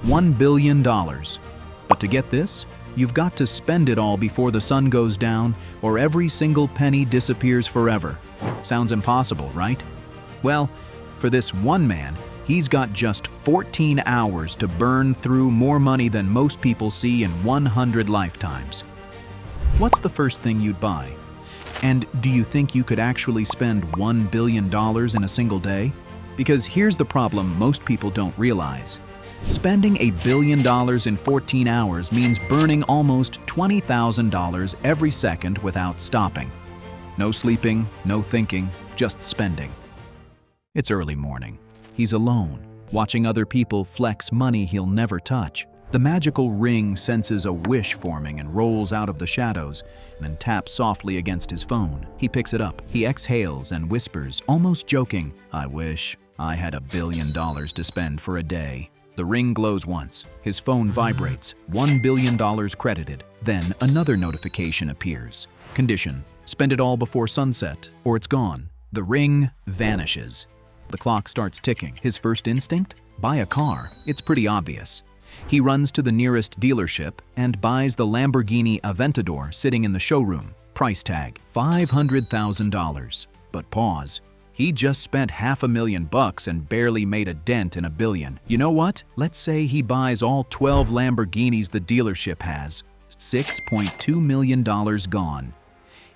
$1 billion. But to get this, you've got to spend it all before the sun goes down, or every single penny disappears forever. Sounds impossible, right? Well, for this one man, he's got just 14 hours to burn through more money than most people see in 100 lifetimes. What's the first thing you'd buy? And do you think you could actually spend $1 billion in a single day? Because here's the problem most people don't realize. Spending $1 billion in 14 hours means burning almost $20,000 every second without stopping. No sleeping, no thinking, just spending. It's early morning. He's alone, watching other people flex money he'll never touch. The magical ring senses a wish forming and rolls out of the shadows, then taps softly against his phone. He picks it up. He exhales and whispers, almost joking, "I wish I had $1 billion to spend for a day." The ring glows once. His phone vibrates. $1 billion credited. Then another notification appears. Condition: spend it all before sunset, or it's gone. The ring vanishes. The clock starts ticking. His first instinct? Buy a car. It's pretty obvious. He runs to the nearest dealership and buys the Lamborghini Aventador sitting in the showroom. Price tag: $500,000. But pause. He just spent $500,000 and barely made a dent in $1 billion. You know what? Let's say he buys all 12 Lamborghinis the dealership has. $6.2 million gone.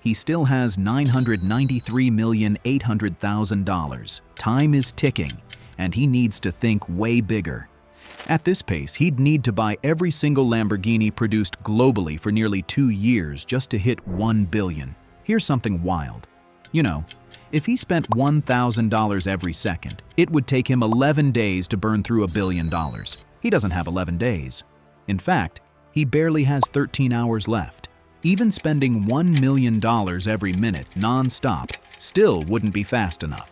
He still has $993,800,000. Time is ticking, and he needs to think way bigger. At this pace, he'd need to buy every single Lamborghini produced globally for nearly 2 years just to hit $1 billion. Here's something wild. You know, if he spent $1,000 every second, it would take him 11 days to burn through $1 billion. He doesn't have 11 days. In fact, he barely has 13 hours left. Even spending $1 million every minute non-stop still wouldn't be fast enough.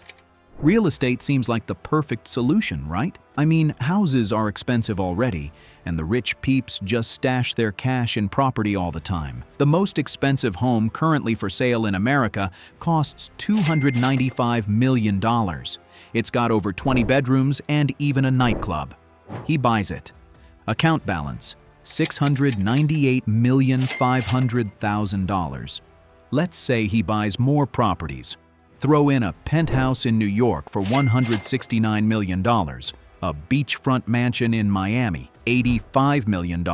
Real estate seems like the perfect solution, right? I mean, houses are expensive already, and the rich peeps just stash their cash in property all the time. The most expensive home currently for sale in America costs $295 million. It's got over 20 bedrooms and even a nightclub. He buys it. Account balance: $698,500,000. Let's say he buys more properties. Throw in a penthouse in New York for $169 million, a beachfront mansion in Miami, $85 million.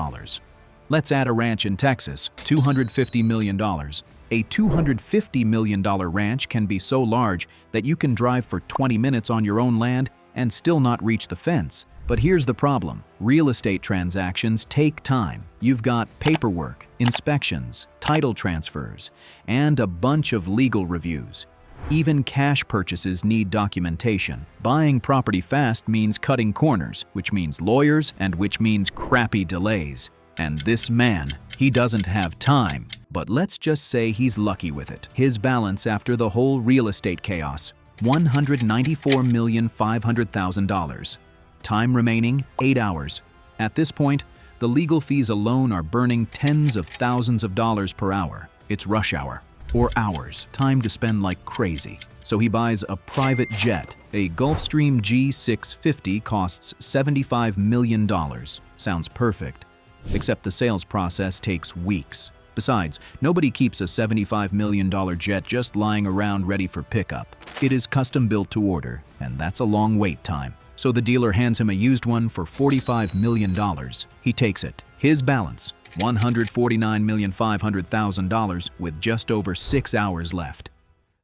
Let's add a ranch in Texas, $250 million. A $250 million ranch can be so large that you can drive for 20 minutes on your own land and still not reach the fence. But here's the problem. Real estate transactions take time. You've got paperwork, inspections, title transfers, and a bunch of legal reviews. Even cash purchases need documentation. Buying property fast means cutting corners, which means lawyers and which means crappy delays. And this man, he doesn't have time. But let's just say he's lucky with it. His balance after the whole real estate chaos: $194,500,000. Time remaining: 8 hours. At this point, the legal fees alone are burning tens of thousands of dollars per hour. It's rush hour. Or hours. Time to spend like crazy. So he buys a private jet. A Gulfstream G650 costs $75 million. Sounds perfect. Except the sales process takes weeks. Besides, nobody keeps a $75 million jet just lying around ready for pickup. It is custom built to order, and that's a long wait time. So the dealer hands him a used one for $45 million. He takes it. His balance: $149,500,000 with just over 6 hours left.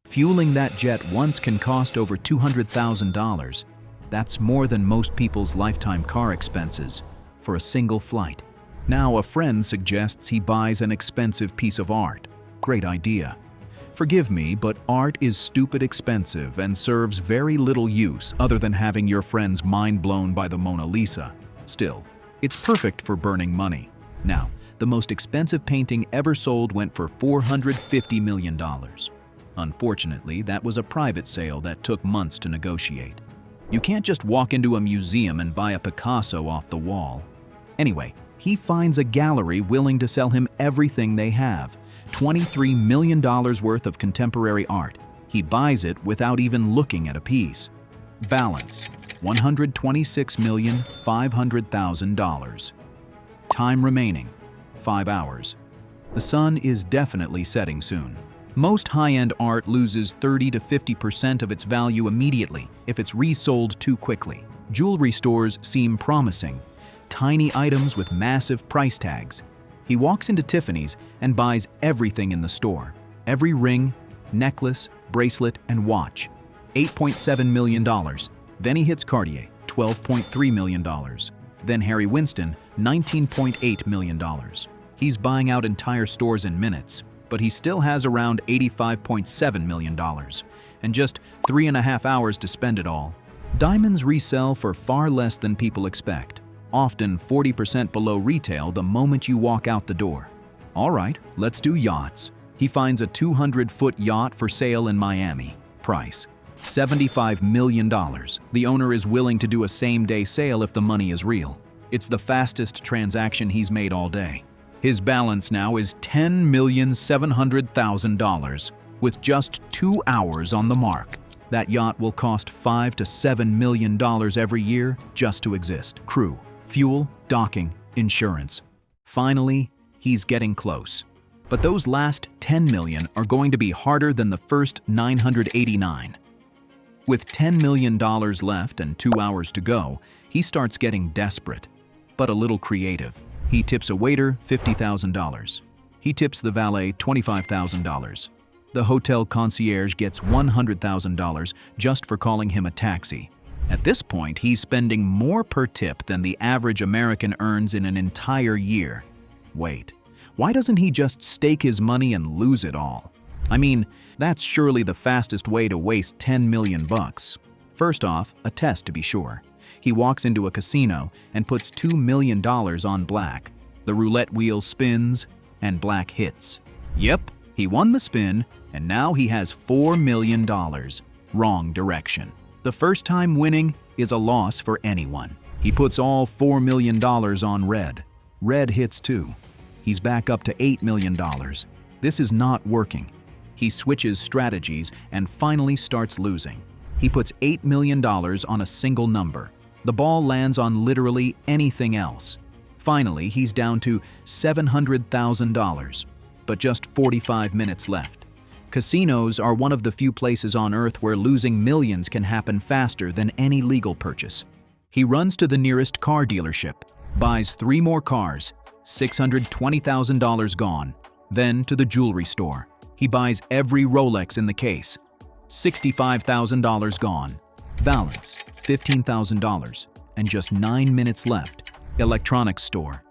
Fueling that jet once can cost over $200,000. That's more than most people's lifetime car expenses for a single flight. Now a friend suggests he buys an expensive piece of art. Great idea. Forgive me, but art is stupid expensive and serves very little use other than having your friend's mind blown by the Mona Lisa. Still, it's perfect for burning money. Now, the most expensive painting ever sold went for $450 million. Unfortunately, that was a private sale that took months to negotiate. You can't just walk into a museum and buy a Picasso off the wall. Anyway, he finds a gallery willing to sell him everything they have: $23 million worth of contemporary art. He buys it without even looking at a piece. Balance: $126,500,000. Time remaining, 5 hours. The sun is definitely setting soon. Most high-end art loses 30 to 50% of its value immediately if it's resold too quickly. Jewelry stores seem promising. Tiny items with massive price tags. He walks into Tiffany's and buys everything in the store. Every ring, necklace, bracelet, and watch. $8.7 million. Then he hits Cartier, $12.3 million. Then Harry Winston, $19.8 million. He's buying out entire stores in minutes, but he still has around $85.7 million, and just 3.5 hours to spend it all. Diamonds resell for far less than people expect, often 40% below retail the moment you walk out the door. All right, let's do yachts. He finds a 200-foot yacht for sale in Miami. Price, $75 million. The owner is willing to do a same-day sale if the money is real. It's the fastest transaction he's made all day. His balance now is $10,700,000, with just 2 hours on the mark. That yacht will cost $5 to $7 million every year just to exist. Crew, fuel, docking, insurance. Finally, he's getting close. But those last $10 million are going to be harder than the first 989. With $10 million left and 2 hours to go, he starts getting desperate, but a little creative. He tips a waiter $50,000. He tips the valet $25,000. The hotel concierge gets $100,000 just for calling him a taxi. At this point, he's spending more per tip than the average American earns in an entire year. Wait, why doesn't he just stake his money and lose it all? I mean, that's surely the fastest way to waste $10 million. First off, a test to be sure. He walks into a casino and puts $2 million on black. The roulette wheel spins, and black hits. Yep, he won the spin, and now he has $4 million. Wrong direction. The first time winning is a loss for anyone. He puts all $4 million on red. Red hits too. He's back up to $8 million. This is not working. He switches strategies and finally starts losing. He puts $8 million on a single number. The ball lands on literally anything else. Finally, he's down to $700,000, but just 45 minutes left. Casinos are one of the few places on earth where losing millions can happen faster than any legal purchase. He runs to the nearest car dealership, buys 3 more cars, $620,000 gone. Then to the jewelry store. He buys every Rolex in the case, $65,000 gone. Balance, $15,000, and just 9 minutes left. Electronics store.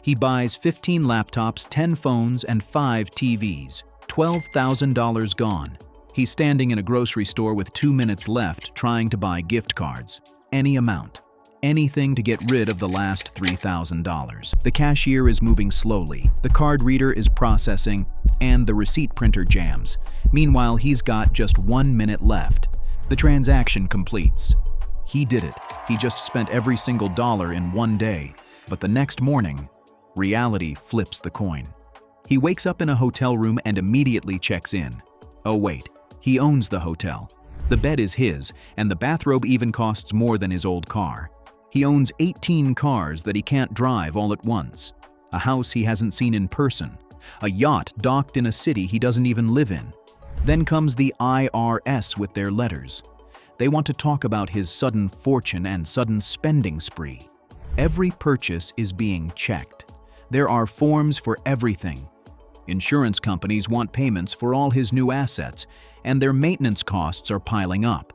He buys 15 laptops, 10 phones, and 5 TVs. $12,000 gone. He's standing in a grocery store with 2 minutes left trying to buy gift cards. Any amount. Anything to get rid of the last $3,000. The cashier is moving slowly, the card reader is processing, and the receipt printer jams. Meanwhile, he's got just 1 minute left. The transaction completes. He did it. He just spent every single dollar in one day. But the next morning, reality flips the coin. He wakes up in a hotel room and immediately checks in. Oh wait, he owns the hotel. The bed is his, and the bathrobe even costs more than his old car. He owns 18 cars that he can't drive all at once. A house he hasn't seen in person. A yacht docked in a city he doesn't even live in. Then comes the IRS with their letters. They want to talk about his sudden fortune and sudden spending spree. Every purchase is being checked. There are forms for everything. Insurance companies want payments for all his new assets, and their maintenance costs are piling up.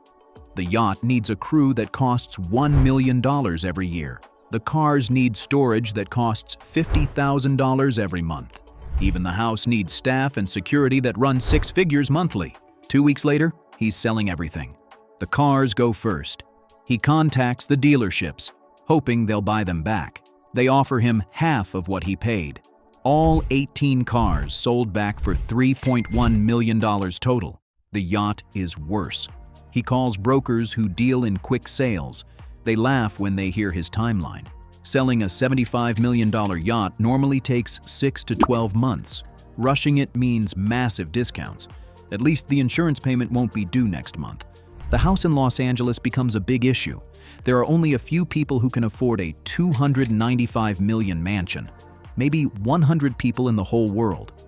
The yacht needs a crew that costs $1 million every year. The cars need storage that costs $50,000 every month. Even the house needs staff and security that run 6 figures monthly. 2 weeks later, he's selling everything. The cars go first. He contacts the dealerships, hoping they'll buy them back. They offer him half of what he paid. All 18 cars sold back for $3.1 million total. The yacht is worse. He calls brokers who deal in quick sales. They laugh when they hear his timeline. Selling a $75 million yacht normally takes 6 to 12 months. Rushing it means massive discounts. At least the insurance payment won't be due next month. The house in Los Angeles becomes a big issue. There are only a few people who can afford a $295 million mansion. Maybe 100 people in the whole world.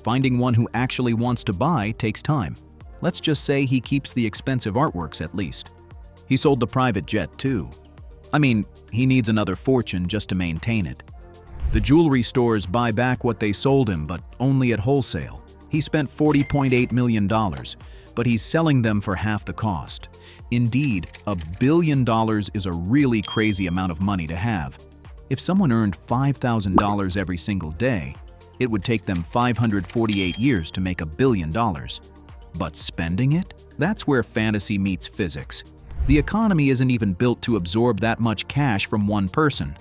Finding one who actually wants to buy takes time. Let's just say he keeps the expensive artworks at least. He sold the private jet too. I mean, he needs another fortune just to maintain it. The jewelry stores buy back what they sold him, but only at wholesale. He spent $40.8 million, but he's selling them for half the cost. Indeed, $1 billion is a really crazy amount of money to have. If someone earned $5,000 every single day, it would take them 548 years to make $1 billion. But spending it? That's where fantasy meets physics. The economy isn't even built to absorb that much cash from one person.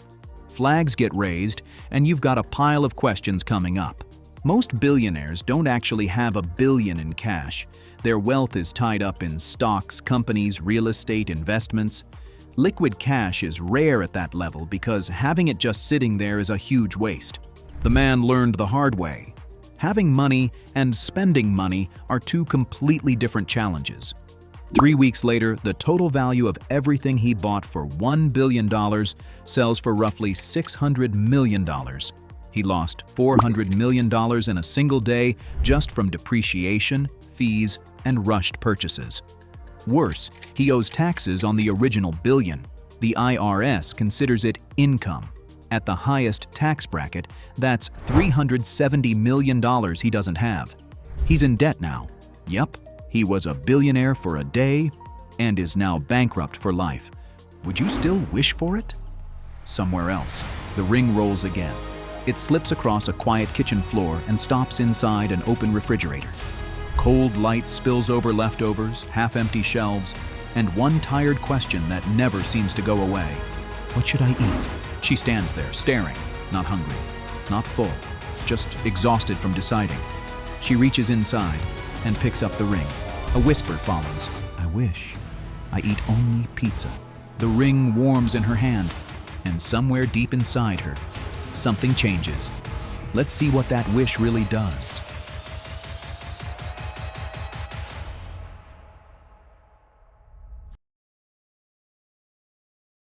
Flags get raised, and you've got a pile of questions coming up. Most billionaires don't actually have $1 billion in cash. Their wealth is tied up in stocks, companies, real estate, investments. Liquid cash is rare at that level because having it just sitting there is a huge waste. The man learned the hard way. Having money and spending money are two completely different challenges. 3 weeks later, the total value of everything he bought for $1 billion sells for roughly $600 million. He lost $400 million in a single day just from depreciation, fees, and rushed purchases. Worse, he owes taxes on the original billion. The IRS considers it income. At the highest tax bracket, that's $370 million he doesn't have. He's in debt now. Yup, he was a billionaire for a day and is now bankrupt for life. Would you still wish for it? Somewhere else, the ring rolls again. It slips across a quiet kitchen floor and stops inside an open refrigerator. Cold light spills over leftovers, half-empty shelves, and one tired question that never seems to go away. What should I eat? She stands there, staring, not hungry, not full, just exhausted from deciding. She reaches inside and picks up the ring. A whisper follows. I wish I eat only pizza. The ring warms in her hand, and somewhere deep inside her, something changes. Let's see what that wish really does.